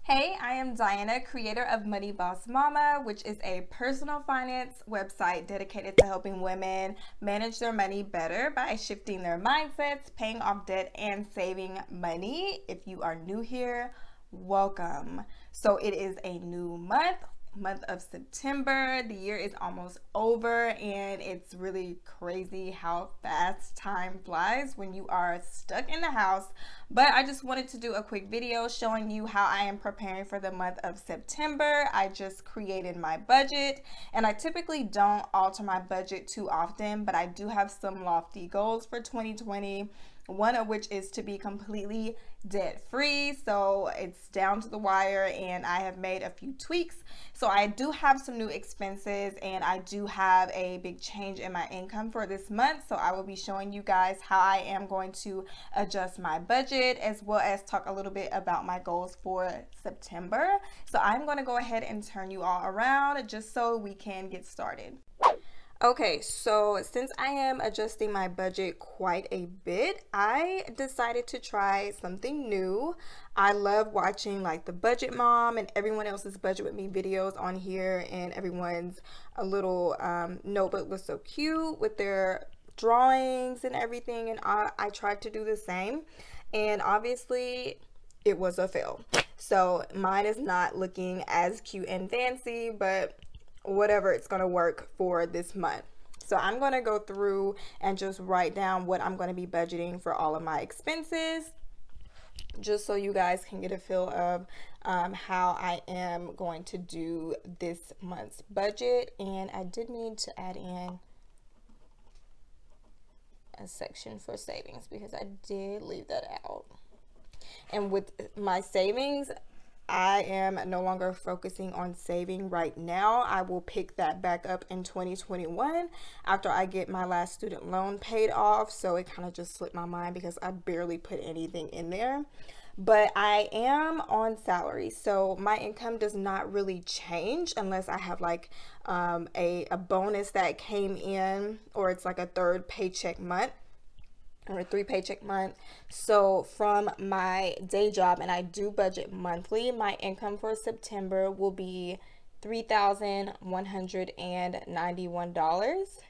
Hey, I am Diana, creator of Money Boss Mama, which is a personal finance website dedicated to helping women manage their money better by shifting their mindsets, paying off debt, and saving money. If you are new here, welcome. So it is a new month of September. The year is almost over, and it's really crazy how fast time flies when you are stuck in the house. But I just wanted to do a quick video showing you how I am preparing for the month of September. I just created my budget, and I typically don't alter my budget too often, but I do have some lofty goals for 2020. One of which is to be completely debt free. So it's down to the wire, and I have made a few tweaks. So I do have some new expenses, and I do have a big change in my income for this month. So I will be showing you guys how I am going to adjust my budget, as well as talk a little bit about my goals for September. So I'm going to go ahead and turn you all around just so we can get started. Okay, so since I am adjusting my budget quite a bit, I decided to try something new. I love watching like the Budget Mom and everyone else's Budget With Me videos on here, and everyone's a little notebook was so cute with their drawings and everything, and I tried to do the same, and obviously it was a fail. So mine is not looking as cute and fancy, but whatever, it's going to work for this month. So I'm going to go through and just write down what I'm going to be budgeting for all of my expenses, just so you guys can get a feel of how I am going to do this month's budget. And I did need to add in a section for savings because I did leave that out. And with my savings, I am no longer focusing on saving right now. I will pick that back up in 2021 after I get my last student loan paid off. So it kind of just slipped my mind because I barely put anything in there. But I am on salary, so my income does not really change unless I have like a bonus that came in, or it's like a third paycheck month or a 3 paycheck month. So from my day job, and I do budget monthly, my income for September will be $3,191.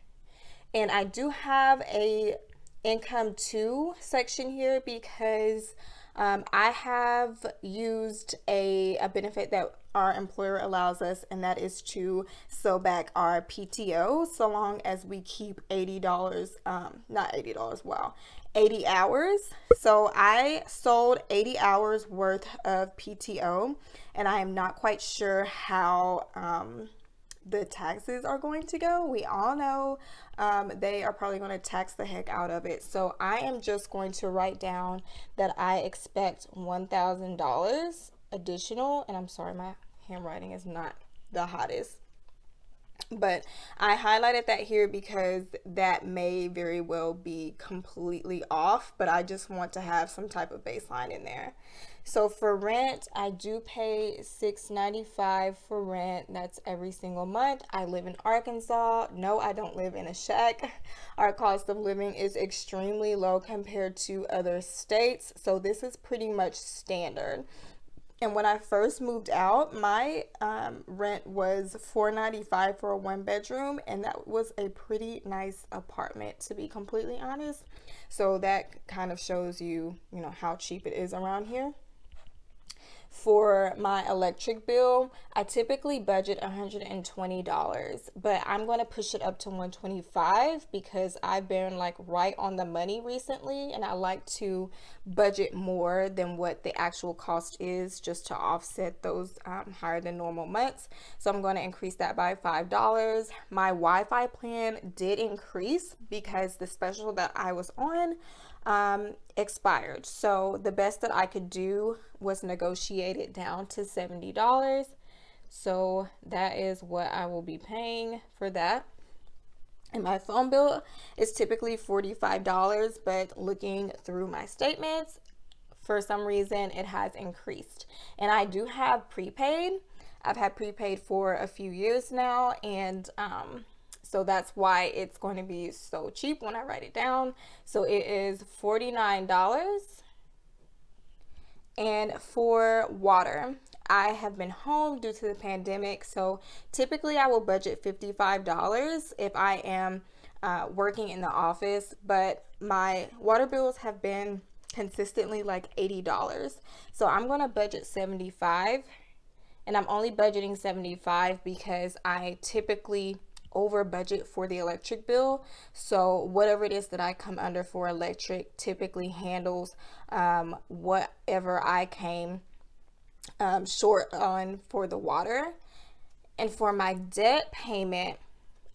And I do have a income to section here because I have used a benefit that our employer allows us, and that is to sell back our PTO so long as we keep $80, not $80, wow, 80 hours. So I sold 80 hours worth of PTO, and I am not quite sure how the taxes are going to go. We all know they are probably going to tax the heck out of it. So I am just going to write down that I expect $1,000 additional, and I'm sorry, my handwriting is not the hottest, but I highlighted that here because that may very well be completely off, but I just want to have some type of baseline in there. So for rent, I do pay $6.95 for rent. That's every single month. I live in Arkansas. No, I don't live in a shack. Our cost of living is extremely low compared to other states, so this is pretty much standard. And when I first moved out, my rent was $4.95 for a 1-bedroom, and that was a pretty nice apartment, to be completely honest. So that kind of shows you, how cheap it is around here. For my electric bill, I typically budget $120, but I'm going to push it up to $125 because I've been like right on the money recently, and I like to budget more than what the actual cost is just to offset those higher than normal months. So I'm going to increase that by $5. My Wi-Fi plan did increase because the special that I was on expired. So the best that I could do was negotiate it down to $70. So that is what I will be paying for that. And my phone bill is typically $45, but looking through my statements, for some reason it has increased. And I do have prepaid. I've had prepaid for a few years now, and so that's why it's going to be so cheap when I write it down. So it is $49. And for water, I have been home due to the pandemic. So typically I will budget $55 if I am working in the office, but my water bills have been consistently like $80. So I'm going to budget 75, and I'm only budgeting 75 because I typically over budget for the electric bill. So whatever it is that I come under for electric typically handles whatever I came short on for the water. And for my debt payment,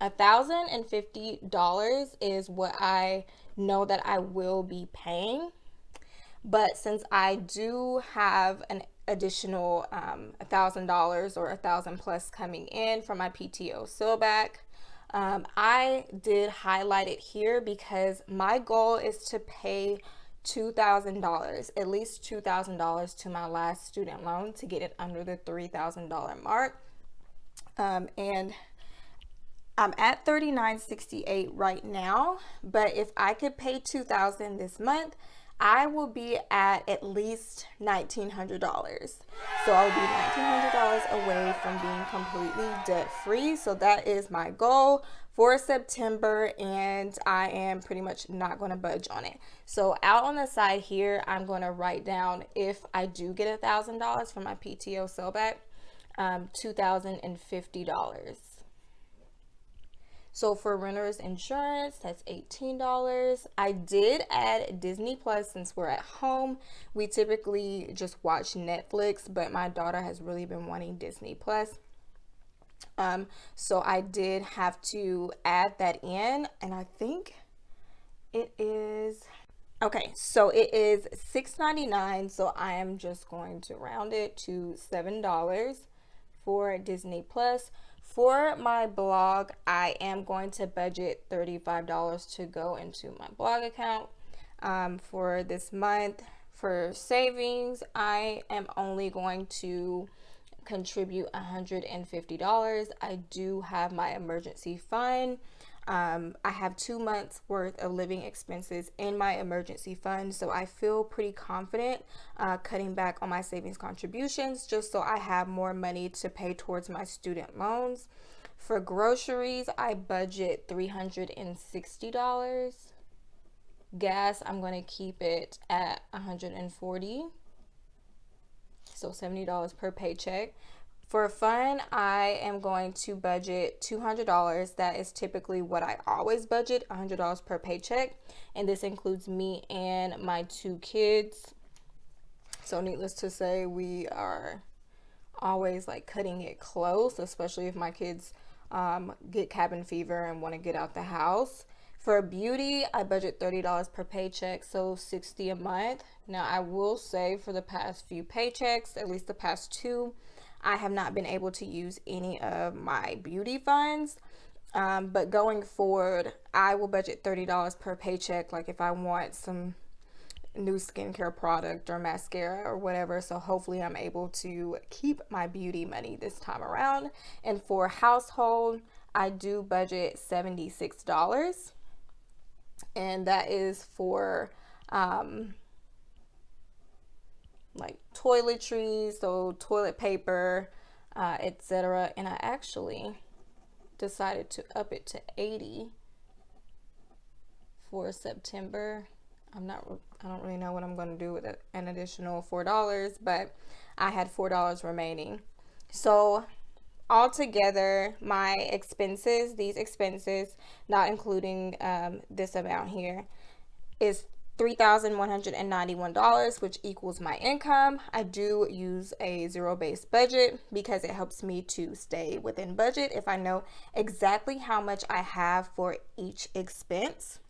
$1,050 is what I know that I will be paying. But since I do have an additional $1,000 or $1,000 plus coming in from my PTO sellback, I did highlight it here because my goal is to pay $2,000, at least $2,000 to my last student loan to get it under the $3,000 mark. And I'm at $3,968 right now, but if I could pay $2,000 this month, I will be at least $1,900. So I'll be $1,900 away from being completely debt free. So that is my goal for September, and I am pretty much not going to budge on it. So out on the side here, I'm going to write down, if I do get $1,000 from my PTO sellback, $2,050. So for renter's insurance, that's $18. I did add Disney Plus since we're at home. We typically just watch Netflix, but my daughter has really been wanting Disney Plus. So I did have to add that in, and I think it is, okay, so it is $6.99. So I am just going to round it to $7 for Disney Plus. For my blog, I am going to budget $35 to go into my blog account for this month. For savings, I am only going to contribute $150. I do have my emergency fund. I have 2 months worth of living expenses in my emergency fund, so I feel pretty confident cutting back on my savings contributions just so I have more money to pay towards my student loans. For groceries, I budget $360. Gas, I'm going to keep it at $140, so $70 per paycheck. For fun, I am going to budget $200. That is typically what I always budget, $100 per paycheck. And this includes me and my 2 kids. So needless to say, we are always like cutting it close, especially if my kids get cabin fever and want to get out the house. For beauty, I budget $30 per paycheck, so $60 a month. Now, I will say for the past few paychecks, at least the past 2, I have not been able to use any of my beauty funds, but going forward, I will budget $30 per paycheck, like if I want some new skincare product or mascara or whatever. So hopefully I'm able to keep my beauty money this time around. And for household, I do budget $76, and that is for like toiletries, so toilet paper, etc. And I actually decided to up it to $80 for September. I don't really know what I'm going to do with an additional $4, but I had $4 remaining. So altogether, my expenses, these expenses, not including this amount here, is $3,191, which equals my income. I do use a zero-based budget because it helps me to stay within budget if I know exactly how much I have for each expense.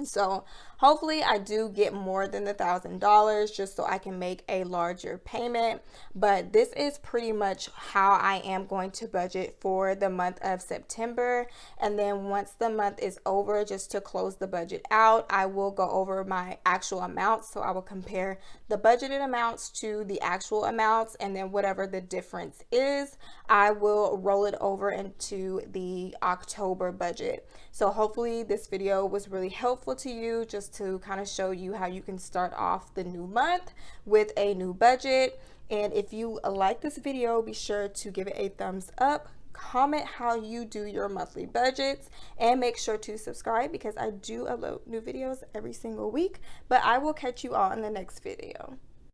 So hopefully I do get more than the $1,000 just so I can make a larger payment. But this is pretty much how I am going to budget for the month of September. And then once the month is over, just to close the budget out, I will go over my actual amounts. So I will compare the budgeted amounts to the actual amounts, and then whatever the difference is, I will roll it over into the October budget. So hopefully this video was really helpful to you, just to kind of show you how you can start off the new month with a new budget. And if you like this video, be sure to give it a thumbs up, comment how you do your monthly budgets, and make sure to subscribe because I do upload new videos every single week. But I will catch you all in the next video.